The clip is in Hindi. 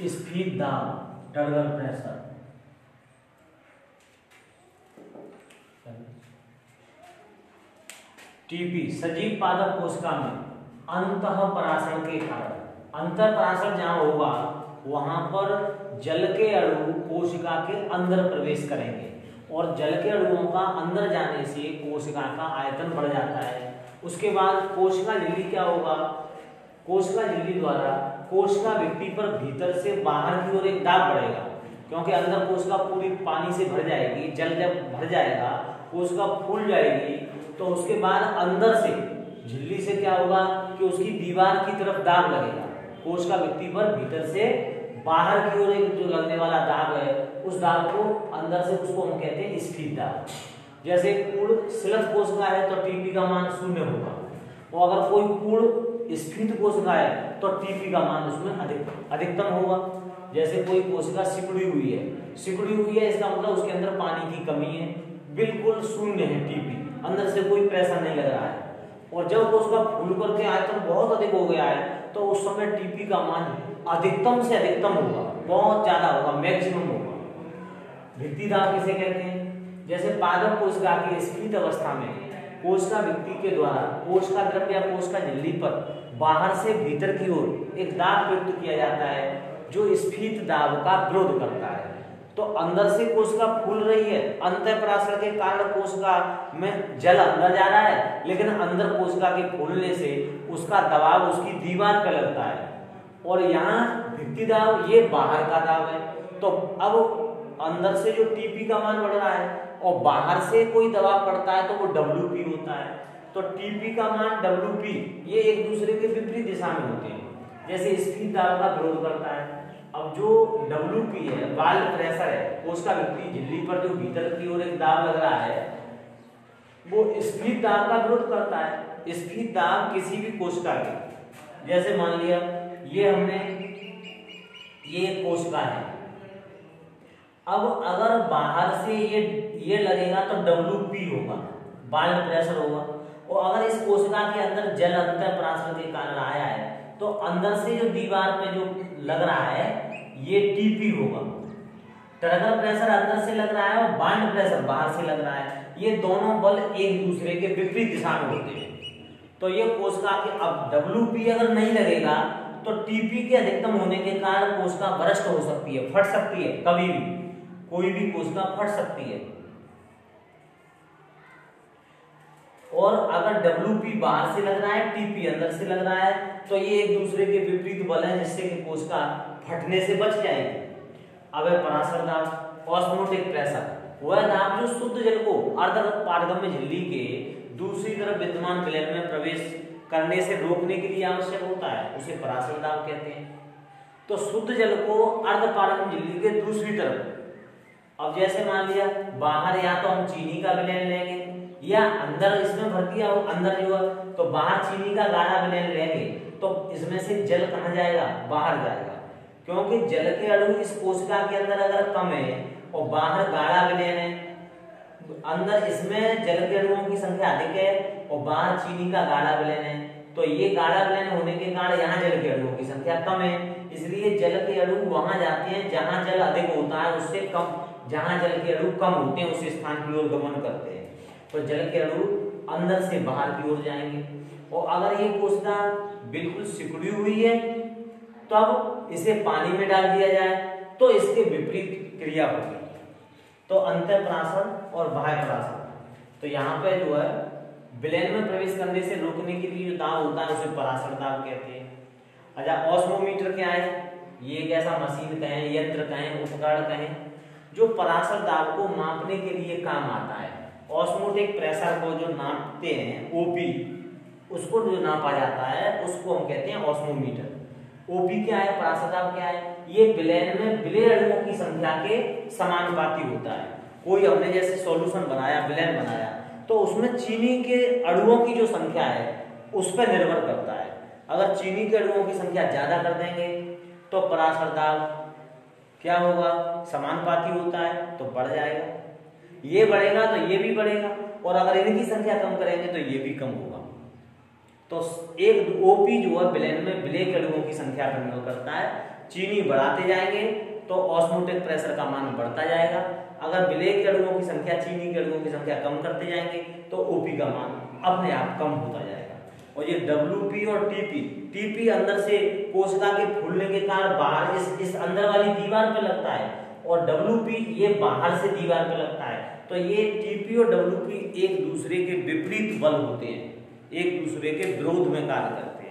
स्फीत दाब टर्गर प्रेशर। टीपी सजीव पादप कोशिका में अंतःपराशरण के कारण, अंतःपराशरण जहां होगा वहां पर जल के अणु कोशिका के अंदर प्रवेश करेंगे और जल के अणुओं का अंदर जाने से कोशिका का आयतन बढ़ जाता है। उसके बाद कोशिका झिल्ली क्या होगा, कोशिका झिल्ली द्वारा कोशिका व्यक्ति पर भीतर से बाहर की ओर एक दाब बढ़ेगा, क्योंकि अंदर कोशिका पूरी पानी से भर जाएगी। जल जब भर जाएगा कोशिका फूल जाएगी, तो उसके बाद अंदर से झिल्ली से क्या होगा कि उसकी दीवार की तरफ दाब लगेगा। कोशिका व्यक्ति पर भीतर से बाहर की ओर एक जो लगने वाला दाब है, उस दाब को अंदर से उसको हम कहते हैं स्फीत दाब। जैसे पूर्ण स्लथ कोशिका है तो टीपी का मान 0 होगा, और अगर कोई पूर्ण स्फीत कोशिका है तो टीपी का मान उसमें अधिकतम होगा। जैसे कोई कोशिका सिकुड़ी हुई है, इसका मतलब उसके अंदर पानी की कमी है, बिल्कुल 0 है टीपी, अंदर से कोई प्रेशर नहीं लग रहा है। और जब कोशिका फूल करके आयतन बहुत अधिक हो गया है तो उस समय टीपी का मान अधिकतम से अधिकतम होगा, बहुत ज्यादा होगा, मैक्सिमम होगा। भित्ति दाब किसे कहते हैं? जैसे पादप कोशिका की स्फीत अवस्था में कोशिका व्यक्ति के द्वारा कोशिका द्रव्य या कोशिका झिल्ली पर बाहर से भीतर की ओर एक दाब प्रयुक्त किया जाता है जो स्फीत दाब का विरोध करता है। तो अंदर से कोशिका फूल रही है, अंतःपराशरण के कारण कोशिका में जल अंदर जा रहा है, लेकिन अंदर कोशिका के फूलने से उसका दबाव उसकी दीवार पर लगता है। और यहाँ भित्ति दाब ये बाहर का दाब है। तो अब अंदर से जो टीपी का मान बढ़ रहा है और बाहर से कोई दबाव पड़ता है तो वो डब्ल्यूपी होता है। तो टीपी का मान डब्ल्यूपी ये एक दूसरे के विपरीत दिशा में होते हैं, जैसे स्फीत दाब का विरोध करता है। अब जो डब्ल्यूपी है, वाल्व प्रेशर है, कोशिका व्यक्ति झिल्ली पर जो भीतर की ओर एक दाब लग रहा है, वो स्फीत दाब का विरोध करता है। स्फीत दाब किसी भी कोशिका के, जैसे मान लिया ये एक कोशिका है, अब अगर बाहर से ये लगेगा तो डब्ल्यूपी होगा, वाल्व प्रेशर होगा। और अगर इस कोशिका के अंदर जल अंतःपराशरण के कारण आया है तो अंदर से जो दीवार पे जो लग रहा है ये टीपी होगा। टर्गर प्रेशर अंदर से लग रहा है और बाइंड प्रेशर बाहर से लग रहा है, ये दोनों बल एक दूसरे के विपरीत दिशा में होते हैं। तो ये कोशिका के अब डब्ल्यूपी अगर नहीं लगेगा तो टीपी के अधिकतम होने के कारण कोशिका भ्रष्ट हो सकती है, फट सकती है, कभी भी कोई भी कोशिका फट सकती है। और अगर डब्ल्यूपी बाहर से लग रहा है, टीपी अंदर से लग रहा है, तो ये एक दूसरे के विपरीत बल है, जिससे कि कोशिका फटने से बच जाएगी। अब है पराशर दाब, ऑस्मोटिक प्रेशर, वह दाब जो शुद्ध जल को अर्धपारगम्य झिल्ली के दूसरी तरफ विद्यमान विलयन में प्रवेश करने से रोकने के लिए आवश्यक होता है, उसे पराशर दाब कहते हैं। तो शुद्ध जल को अर्धपारगम्य झिल्ली के दूसरी तरफ, अब जैसे मान लिया बाहर या तो हम चीनी का विलयन लेंगे या अंदर इसमें भर दिया हो, अंदर जो है तो बाहर चीनी का गाढ़ा विलयन लेंगे, तो इसमें से जल कहाँ जाएगा? बाहर जाएगा, क्योंकि जल के अणु इस कोशिका के अंदर अगर कम है और बाहर गाढ़ा विलयन है, अंदर इसमें जल के अणुओं की संख्या अधिक है और बाहर चीनी का गाढ़ा विलयन है, तो ये गाढ़ा विलयन होने के कारण यहाँ जल के अणुओं की संख्या कम है, इसलिए जल के अणु वहां जाते हैं जहां जल अधिक होता है, उससे कम जहां जल के अणु कम होते हैं उस स्थान की ओर गमन करते हैं। तो जल के अणु अंदर से बाहर की ओर जाएंगे। और अगर ये कोशिका बिल्कुल सिकुड़ी हुई है तो अब इसे पानी में डाल दिया जाए तो इसके विपरीत क्रिया होगी, तो अंतःपराशरण और बाह्य पराशरण। तो यहाँ पे जो है विलयन में प्रवेश करने से रोकने के लिए जो दाब होता है उसे पराशर दाब कहते हैं। अच्छा, ऑस्मोमीटर क्या है? ये एक ऐसा मशीन कहें, यंत्र कहें, उपकरण कहें जो पराशर दाब को मापने के लिए काम आता है। ऑस्मोटिक प्रेशर को जो नापते हैं, ओपी, उसको जो नापा जाता है उसको हम कहते हैं ऑस्मोमीटर। ओपी क्या है, पराशर दाब क्या है? ये विलयन में विलय अणुओं की संख्या के समानुपाती होता है। कोई हमने जैसे सॉल्यूशन बनाया, विलयन बनाया, तो उसमें चीनी के अणुओं की जो संख्या है उस पर निर्भर करता है। अगर चीनी के अणुओं की संख्या ज्यादा कर देंगे तो पराशर दाब क्या होगा? समानुपाती होता है, तो बढ़ जाएगा। ये बढ़ेगा तो ये भी बढ़ेगा, और अगर इनकी संख्या कम करेंगे तो ये भी कम होगा। तो एक ओपी जो है विलेन में विलेय के अणुओं की संख्या पर निर्भर करता है। चीनी बढ़ाते जाएंगे तो ऑस्मोटिक प्रेशर का मान बढ़ता जाएगा, अगर विलेय के अणुओं की संख्या चीनी के अणुओं की संख्या कम करते जाएंगे तो ओपी का मान अपने आप कम होता जाएगा। और ये डब्ल्यूपी और टीपी अंदर से कोशिका के फूलने के कारण बाहर इस अंदर वाली दीवार पे लगता है, और डब्ल्यूपी ये बाहर से दीवार पे लगता है। तो ये टीपी और डब्ल्यूपी एक दूसरे के विपरीत बल होते हैं, एक दूसरे के विरोध में कार्य करते हैं।